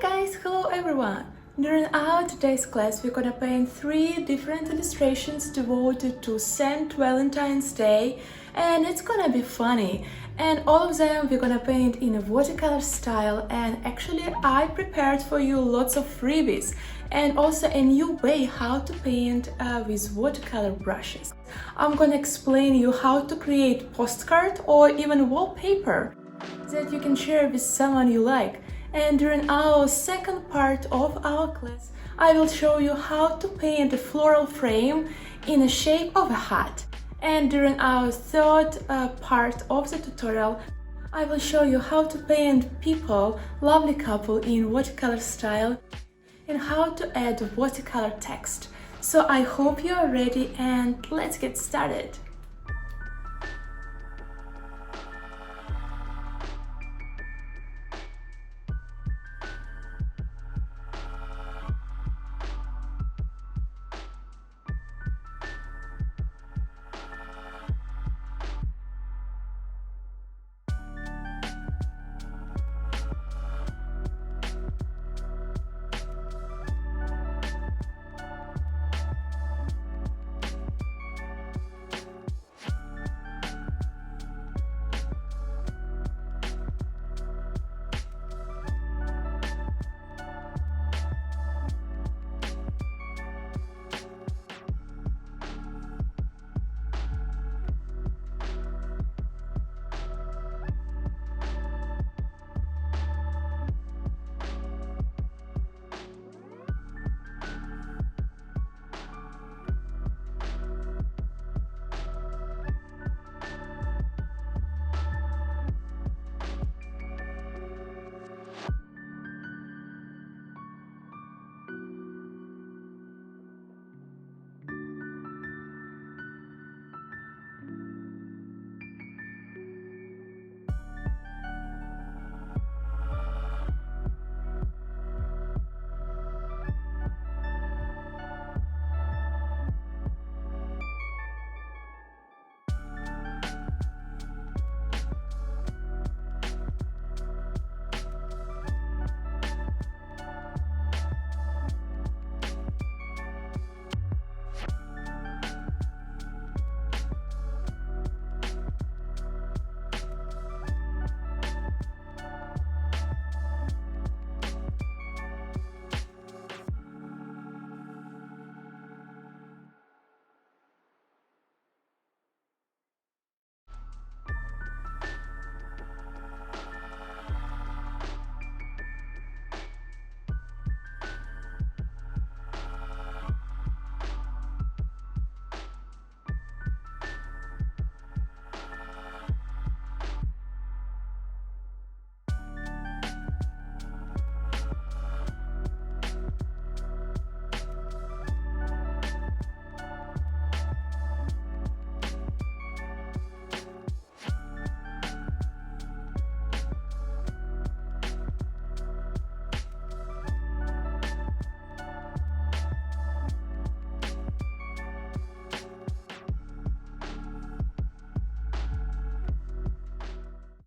Hi guys, hello everyone! During our today's class we're gonna paint 3 different illustrations devoted to St. Valentine's Day, and it's gonna be funny. And all of them we're gonna paint in a watercolor style, and actually I prepared for you lots of freebies and also a new way how to paint with watercolor brushes. I'm gonna explain you how to create postcard or even wallpaper that you can share with someone you like. And during our second part of our class, I will show you how to paint a floral frame in the shape of a hat. And during our third part of the tutorial, I will show you how to paint people, lovely couple in watercolor style, and how to add watercolor text. So I hope you are ready, and let's get started.